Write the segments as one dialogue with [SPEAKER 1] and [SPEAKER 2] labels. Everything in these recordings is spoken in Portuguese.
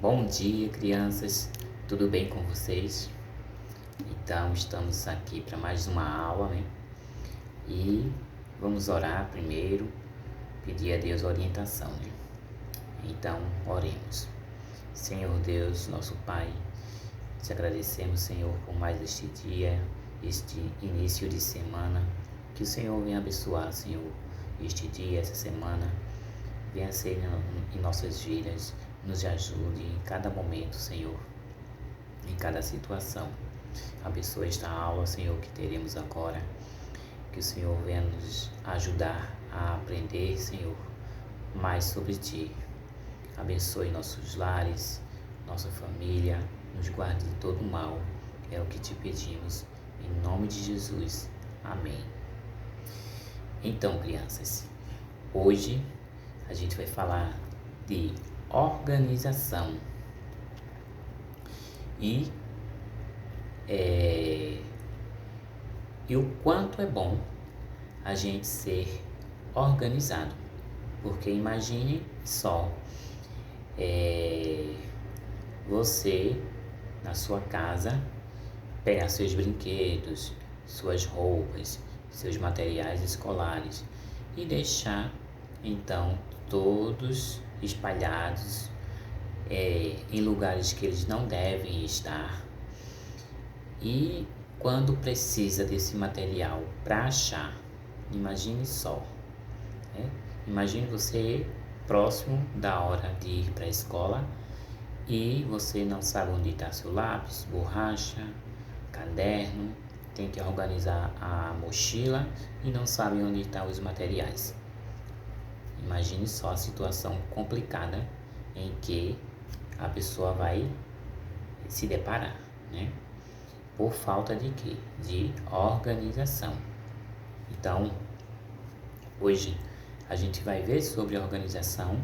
[SPEAKER 1] Bom dia, crianças. Tudo bem com vocês? Então, estamos aqui para mais uma aula, né? E vamos orar primeiro, pedir a Deus orientação, né? Então, oremos. Senhor Deus, nosso Pai, te agradecemos, Senhor, por mais este dia, este início de semana. Que o Senhor venha abençoar, Senhor, este dia, essa semana. Venha ser em nossas vidas, nos ajude em cada momento, Senhor, em cada situação. Abençoe esta aula, Senhor, que teremos agora. Que o Senhor venha nos ajudar a aprender, Senhor, mais sobre Ti. Abençoe nossos lares, nossa família, nos guarde de todo mal. É o que te pedimos, em nome de Jesus. Amém. Então, crianças, hoje a gente vai falar de organização e o quanto é bom a gente ser organizado, porque imagine só você na sua casa pegar seus brinquedos, suas roupas, seus materiais escolares e deixar então todos espalhados em lugares que eles não devem estar. E quando precisa desse material para achar, imagine só, né? Imagine você próximo da hora de ir para a escola e você não sabe onde está seu lápis, borracha, caderno, tem que organizar a mochila e não sabe onde estão os materiais. Imagine só a situação complicada em que a pessoa vai se deparar, né? Por falta de quê? De organização. Então, hoje a gente vai ver sobre organização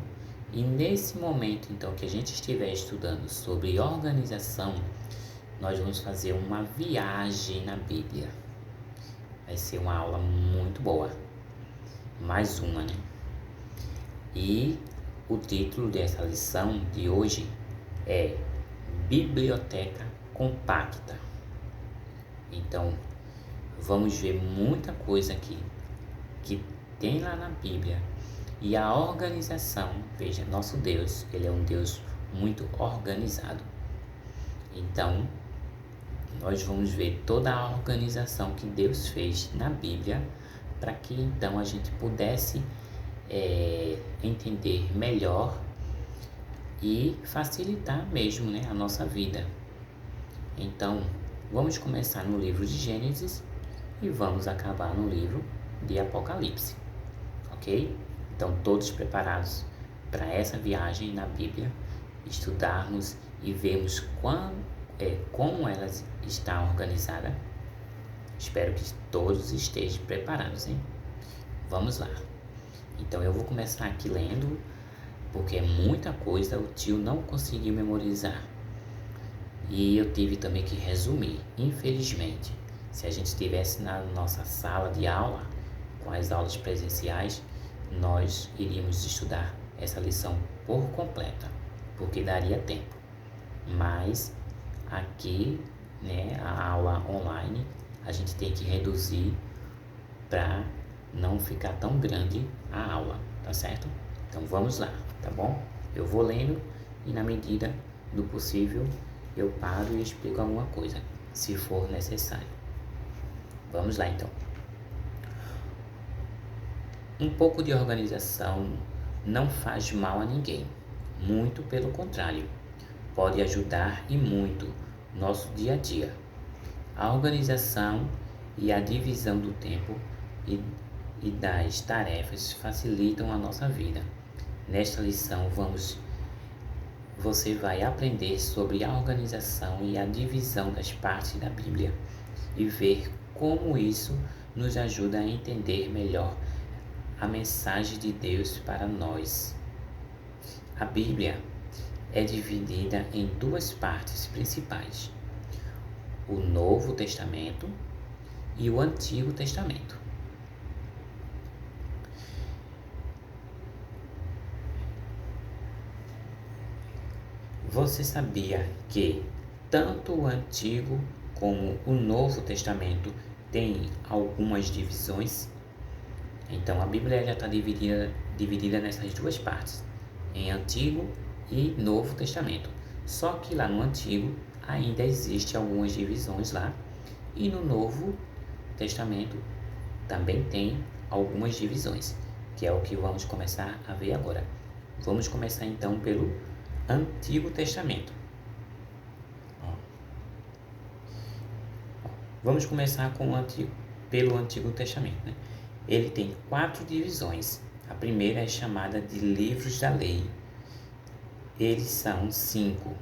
[SPEAKER 1] e nesse momento, então, que a gente estiver estudando sobre organização, nós vamos fazer uma viagem na Bíblia. Vai ser uma aula muito boa. Mais uma, né? E o título dessa lição de hoje é Biblioteca Compacta. Então, vamos ver muita coisa aqui que tem lá na Bíblia. E a organização, veja, nosso Deus, Ele é um Deus muito organizado. Então, nós vamos ver toda a organização que Deus fez na Bíblia para que então a gente pudesse entender melhor e facilitar mesmo, né, a nossa vida. Então, vamos começar no livro de Gênesis e vamos acabar no livro de Apocalipse, ok? Então, todos preparados para essa viagem na Bíblia, estudarmos e vermos como ela está organizada? Espero que todos estejam preparados, hein? Vamos lá. Então, eu vou começar aqui lendo, porque é muita coisa, o tio não conseguiu memorizar. E eu tive também que resumir. Infelizmente, se a gente estivesse na nossa sala de aula, com as aulas presenciais, nós iríamos estudar essa lição por completa, porque daria tempo. Mas aqui, né, a aula online, a gente tem que reduzir para não ficar tão grande a aula, tá certo? Então vamos lá, tá bom? Eu vou lendo e na medida do possível eu paro e explico alguma coisa, se for necessário. Vamos lá então. Um pouco de organização não faz mal a ninguém, muito pelo contrário, pode ajudar e muito nosso dia a dia. A organização e a divisão do tempo e das tarefas facilitam a nossa vida. Nesta lição você vai aprender sobre a organização e a divisão das partes da Bíblia e ver como isso nos ajuda a entender melhor a mensagem de Deus para nós. A Bíblia é dividida em duas partes principais: o Novo Testamento e o Antigo Testamento. Você sabia que tanto o Antigo como o Novo Testamento têm algumas divisões? Então a Bíblia já está dividida nessas duas partes, em Antigo e Novo Testamento. Só que lá no Antigo ainda existe algumas divisões lá, e no Novo Testamento também tem algumas divisões, que é o que vamos começar a ver agora. Vamos começar então pelo Antigo Testamento. Vamos começar pelo Antigo Testamento, né? Ele tem 4 divisões. A primeira é chamada de livros da lei. Eles são 5: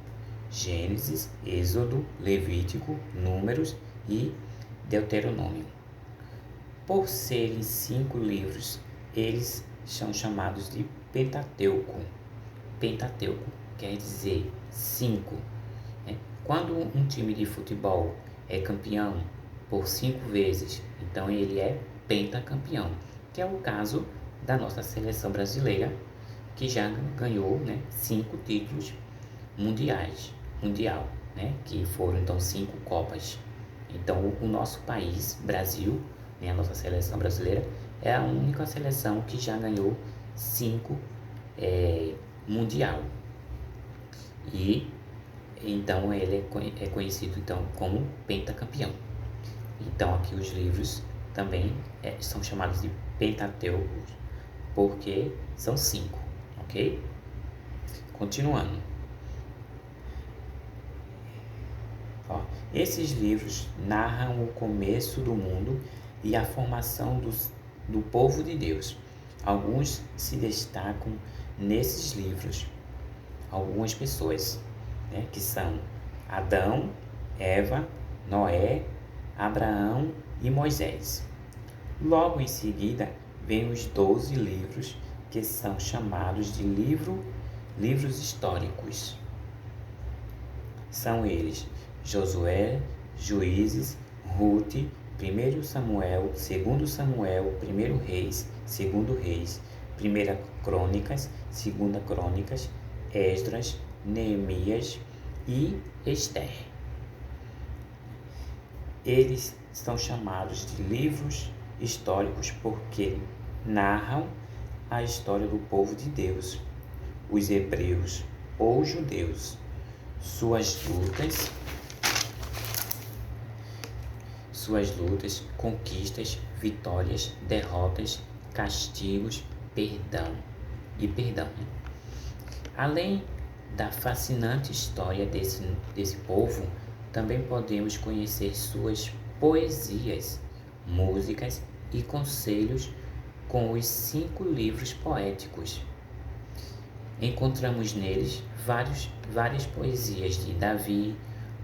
[SPEAKER 1] Gênesis, Êxodo, Levítico, Números e Deuteronômio. Por serem 5 livros, eles são chamados de Pentateuco. Pentateuco quer dizer 5. Né? Quando um time de futebol é campeão por 5 vezes, então ele é pentacampeão, que é o caso da nossa seleção brasileira, que já ganhou, né, 5 títulos mundial, né, que foram então 5 Copas. Então o nosso país, Brasil, né, a nossa seleção brasileira, é a única seleção que já ganhou 5 mundial. E então ele é conhecido então como pentacampeão. Então aqui os livros também são chamados de Pentateucos, porque são 5, ok? Continuando. Esses livros narram o começo do mundo e a formação do povo de Deus. Alguns se destacam nesses livros, algumas pessoas, né, que são Adão, Eva, Noé, Abraão e Moisés. Logo em seguida, vêm os 12 livros, que são chamados de livros históricos. São eles Josué, Juízes, Ruth, 1 Samuel, 2 Samuel, 1 Reis, 2 Reis, 1 Crônicas, 2 Crônicas, Esdras, Neemias e Esther. Eles são chamados de livros históricos porque narram a história do povo de Deus, os hebreus ou judeus, suas lutas, conquistas, vitórias, derrotas, castigos, perdão. Além da fascinante história desse povo, também podemos conhecer suas poesias, músicas e conselhos com os 5 livros poéticos. Encontramos neles várias poesias de Davi,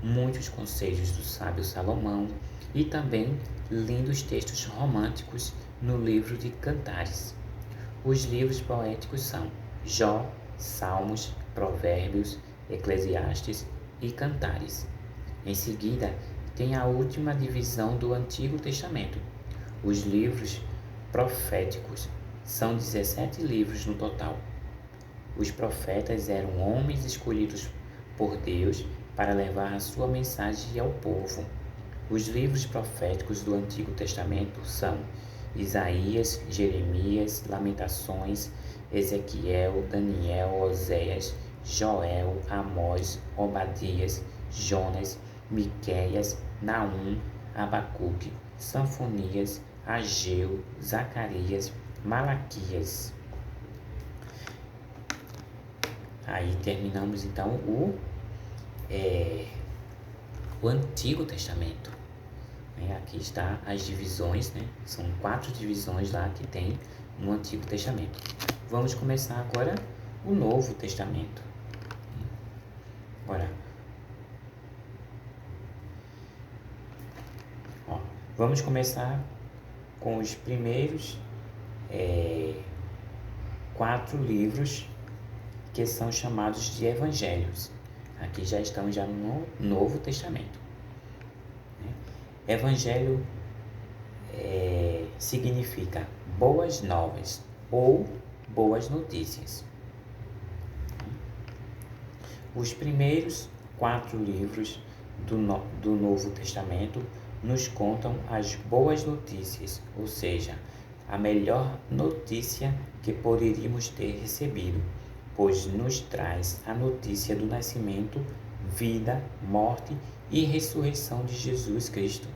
[SPEAKER 1] muitos conselhos do sábio Salomão e também lindos textos românticos no livro de Cantares. Os livros poéticos são Jó, Salmos, Provérbios, Eclesiastes e Cantares. Em seguida, tem a última divisão do Antigo Testamento, os livros proféticos. São 17 livros no total. Os profetas eram homens escolhidos por Deus para levar a sua mensagem ao povo. Os livros proféticos do Antigo Testamento são Isaías, Jeremias, Lamentações, Ezequiel, Daniel, Oséias, Joel, Amós, Obadias, Jonas, Miqueias, Naum, Abacuque, Sanfonias, Ageu, Zacarias, Malaquias. Aí terminamos então o Antigo Testamento. Aqui está as divisões, né? São 4 divisões lá que tem no Antigo Testamento. Vamos começar agora o Novo Testamento. Agora, vamos começar com os primeiros 4 livros que são chamados de Evangelhos. Aqui já estamos no Novo Testamento. Evangelho significa boas novas ou boas notícias. Os primeiros 4 livros do Novo Testamento nos contam as boas notícias, ou seja, a melhor notícia que poderíamos ter recebido, pois nos traz a notícia do nascimento, vida, morte e ressurreição de Jesus Cristo,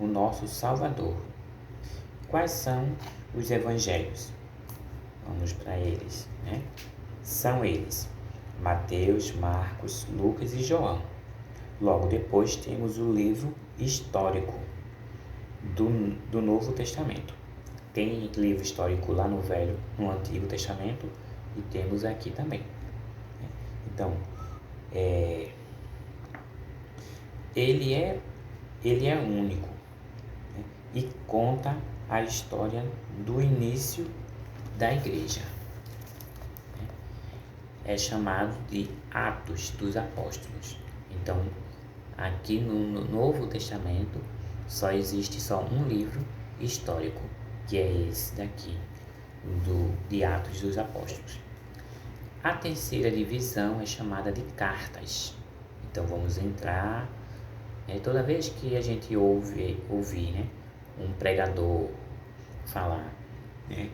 [SPEAKER 1] o nosso Salvador. Quais são os evangelhos? Vamos para eles, né? São eles: Mateus, Marcos, Lucas e João. Logo depois temos o livro histórico do Novo Testamento. Tem livro histórico lá no Antigo Testamento e temos aqui também. Então, ele é único, né? E conta a história do início da igreja. É chamado de Atos dos Apóstolos. Então, aqui no Novo Testamento só existe só um livro histórico, que é esse daqui, de Atos dos Apóstolos. A terceira divisão é chamada de cartas. Então vamos entrar, toda vez que a gente ouvir, né, um pregador falar, né,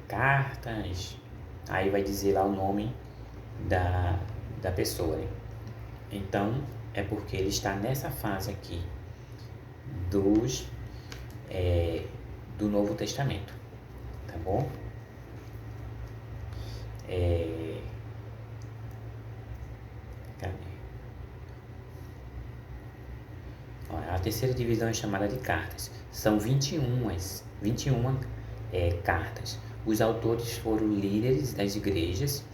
[SPEAKER 1] cartas, aí vai dizer lá o nome da pessoa, né? Então é porque ele está nessa fase aqui do Novo Testamento, tá bom? Cadê? A terceira divisão é chamada de cartas. São 21 cartas. Os autores foram líderes das igrejas.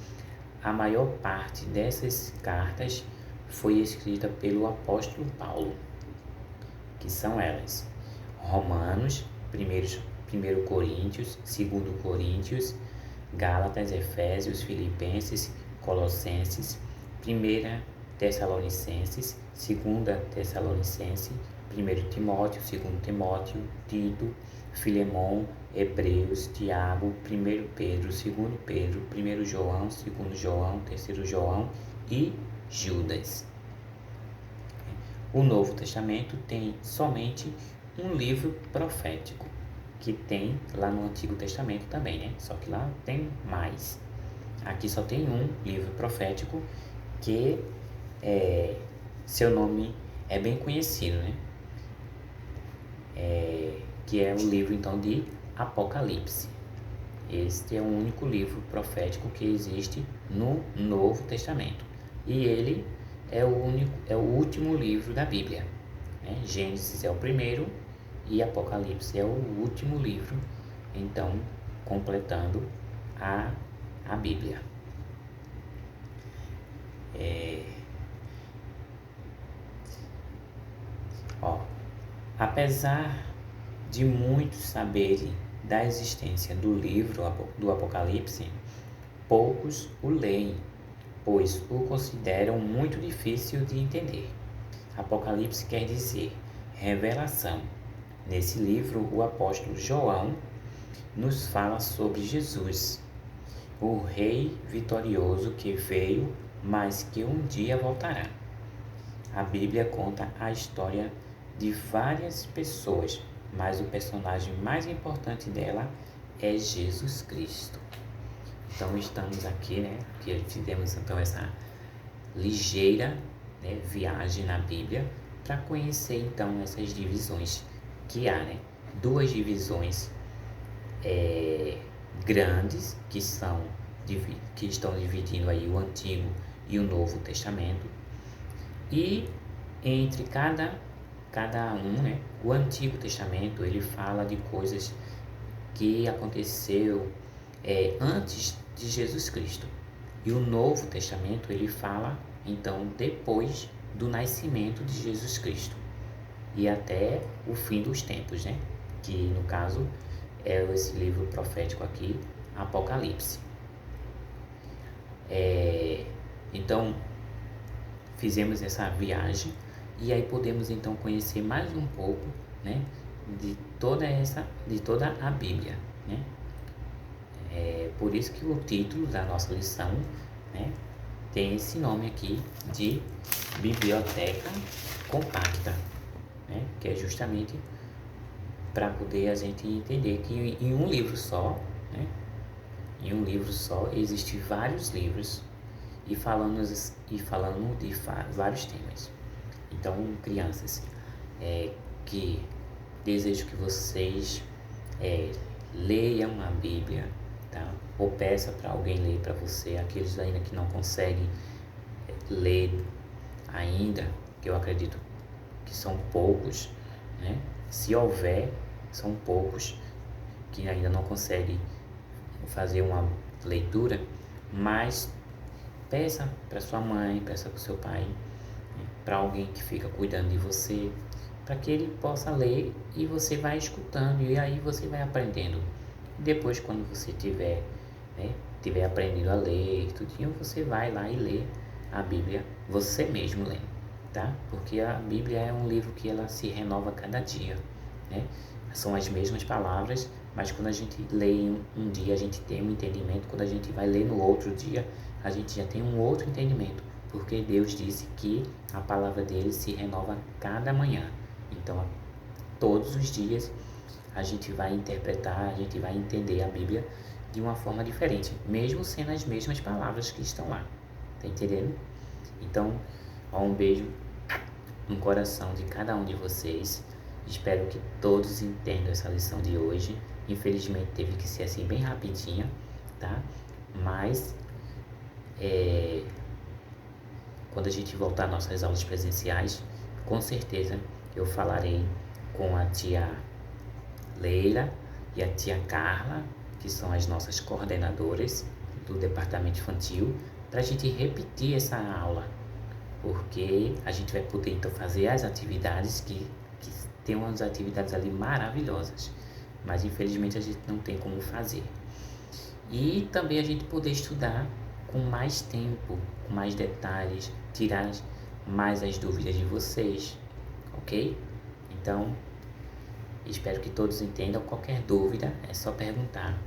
[SPEAKER 1] A maior parte dessas cartas foi escrita pelo apóstolo Paulo, que são elas: Romanos, 1 Coríntios, 2 Coríntios, Gálatas, Efésios, Filipenses, Colossenses, 1 Tessalonicenses, 2 Tessalonicenses, 1 Timóteo, 2 Timóteo, Tito, Filemão, Hebreus, Tiago, 1 Pedro, 2 Pedro, 1 João, 2 João, 3 João e Judas. O Novo Testamento tem somente um livro profético, que tem lá no Antigo Testamento também, né? Só que lá tem mais. Aqui só tem um livro profético que seu nome é bem conhecido, né? Que é o livro então de Apocalipse. Este é o único livro profético que existe no Novo Testamento. E ele é o último livro da Bíblia, né? Gênesis é o primeiro e Apocalipse é o último livro, então completando a Bíblia. Apesar de muitos saberem da existência do livro do Apocalipse, poucos o leem, pois o consideram muito difícil de entender. Apocalipse quer dizer revelação. Nesse livro, o apóstolo João nos fala sobre Jesus, o rei vitorioso que veio, mas que um dia voltará. A Bíblia conta a história de várias pessoas, mas o personagem mais importante dela é Jesus Cristo. Então estamos aqui, né? Que fizemos então essa ligeira, né, viagem na Bíblia para conhecer então essas divisões que há, né? 2 divisões grandes que estão dividindo aí o Antigo e o Novo Testamento. E entre cada um, né? O Antigo Testamento ele fala de coisas que aconteceu antes de Jesus Cristo, e o Novo Testamento ele fala então depois do nascimento de Jesus Cristo e até o fim dos tempos, né? Que no caso é esse livro profético aqui, Apocalipse. Então fizemos essa viagem e aí podemos então conhecer mais um pouco, né, de toda a Bíblia, né? Por isso que o título da nossa lição, né, tem esse nome aqui de biblioteca compacta, né? Que é justamente para poder a gente entender que em um livro só, né? Em um livro só existem vários livros e falando de vários temas. Então, crianças, que desejo que vocês leiam a Bíblia, tá? Ou peça para alguém ler para você, aqueles ainda que não conseguem ler ainda, que eu acredito que são poucos, né? Se houver, são poucos que ainda não conseguem fazer uma leitura, mas peça para sua mãe, peça para o seu pai, né? Para alguém que fica cuidando de você, para que ele possa ler e você vai escutando e aí você vai aprendendo. Depois, quando você tiver aprendido a ler e tudinho, você vai lá e lê a Bíblia você mesmo lendo, tá? Porque a Bíblia é um livro que ela se renova a cada dia, né? São as mesmas palavras, mas quando a gente lê um dia, a gente tem um entendimento. Quando a gente vai ler no outro dia, a gente já tem um outro entendimento, porque Deus disse que a palavra dele se renova a cada manhã. Então, todos os dias a gente vai interpretar, a gente vai entender a Bíblia de uma forma diferente, mesmo sendo as mesmas palavras que estão lá. Tá entendendo? Então, um beijo no coração de cada um de vocês. Espero que todos entendam essa lição de hoje. Infelizmente teve que ser assim bem rapidinha, tá? Mas quando a gente voltar às nossas aulas presenciais, com certeza eu falarei com a tia Leila e a tia Carla, que são as nossas coordenadoras do departamento infantil, para a gente repetir essa aula, porque a gente vai poder então fazer as atividades que tem umas atividades ali maravilhosas, mas infelizmente a gente não tem como fazer. E também a gente poder estudar com mais tempo, com mais detalhes, tirar mais as dúvidas de vocês, ok? Então, espero que todos entendam. Qualquer dúvida é só perguntar,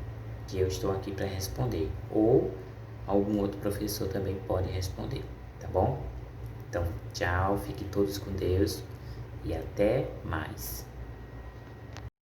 [SPEAKER 1] que eu estou aqui para responder, ou algum outro professor também pode responder, tá bom? Então, tchau, fiquem todos com Deus e até mais.